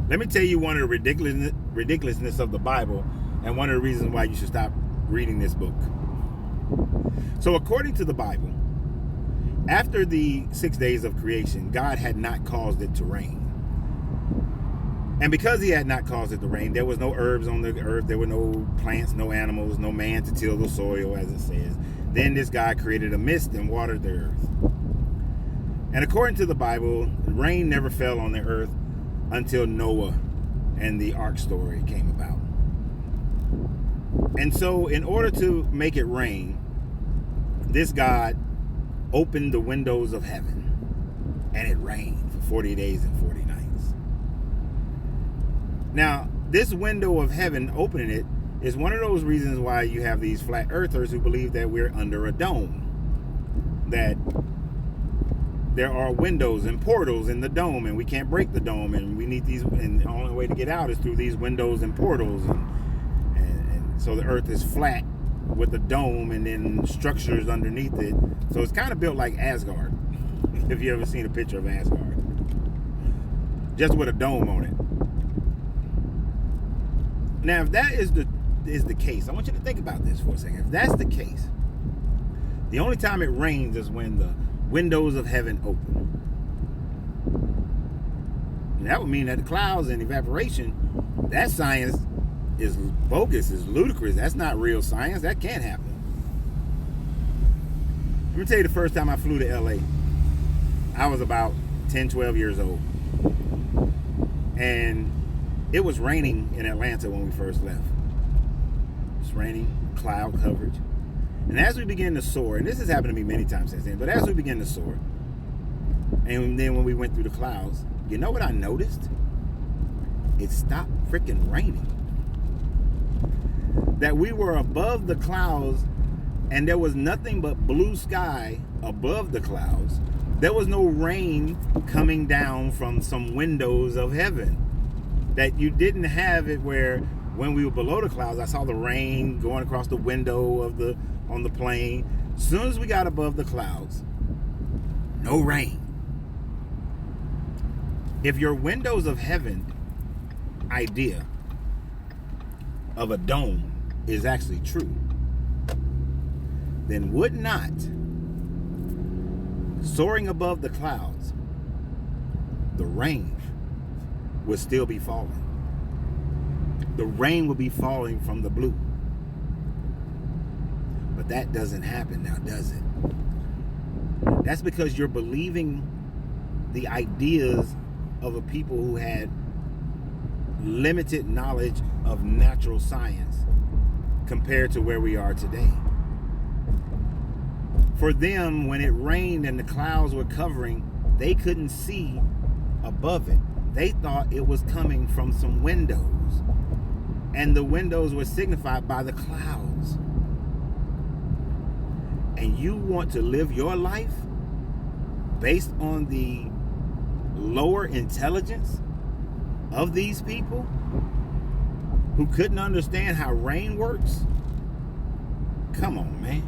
Let me tell you one of the ridiculousness of the Bible and one of the reasons why you should stop reading this book. So according to the Bible, after the 6 days of creation, God had not caused it to rain. And because he had not caused it to rain, there was no herbs on the earth. There were no plants, no animals, no man to till the soil, as it says. Then this God created a mist and watered the earth. And according to the Bible, rain never fell on the earth until Noah and the ark story came about. And so in order to make it rain, this God opened the windows of heaven, and it rained for 40 days and 40 nights. Now, this window of heaven opening it is one of those reasons why you have these flat earthers who believe that we're under a dome, that there are windows and portals in the dome, and we can't break the dome, and we need these, and the only way to get out is through these windows and portals, and so the earth is flat with a dome and then structures underneath it. So it's kind of built like Asgard, if you ever seen a picture of Asgard, just with a dome on it. Now, if that is the case, I want you to think about this for a second. If that's the case, the only time it rains is when the windows of heaven open. And that would mean that the clouds and evaporation, that science is bogus, is ludicrous. That's not real science. That can't happen. Let me tell you the first time I flew to LA. I was about 10, 12 years old. And it was raining in Atlanta when we first left. It's raining, cloud coverage. And as we began to soar, and this has happened to me many times since then, but as we began to soar, and then when we went through the clouds, you know what I noticed? It stopped freaking raining. That we were above the clouds, and there was nothing but blue sky above the clouds. There was no rain coming down from some windows of heaven. That you didn't have it where when we were below the clouds, I saw the rain going across the window on the plane. As soon as we got above the clouds, no rain. If your windows of heaven idea of a dome is actually true, then would not soaring above the clouds, the rain would still be falling. The rain would be falling from the blue. But that doesn't happen now, does it? That's because you're believing the ideas of a people who had limited knowledge of natural science compared to where we are today. For them, when it rained and the clouds were covering, they couldn't see above it. They thought it was coming from some windows, and the windows were signified by the clouds. And you want to live your life based on the lower intelligence of these people who couldn't understand how rain works? Come on, man.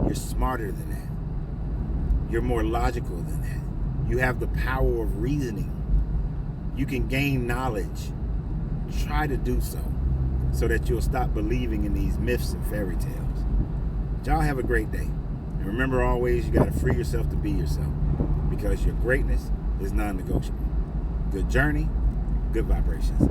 You're smarter than that. You're more logical than that. You have the power of reasoning. You can gain knowledge. Try to do so that you'll stop believing in these myths and fairy tales. Y'all have a great day. And remember always, you got to free yourself to be yourself, because your greatness is non-negotiable. Good journey, good vibrations.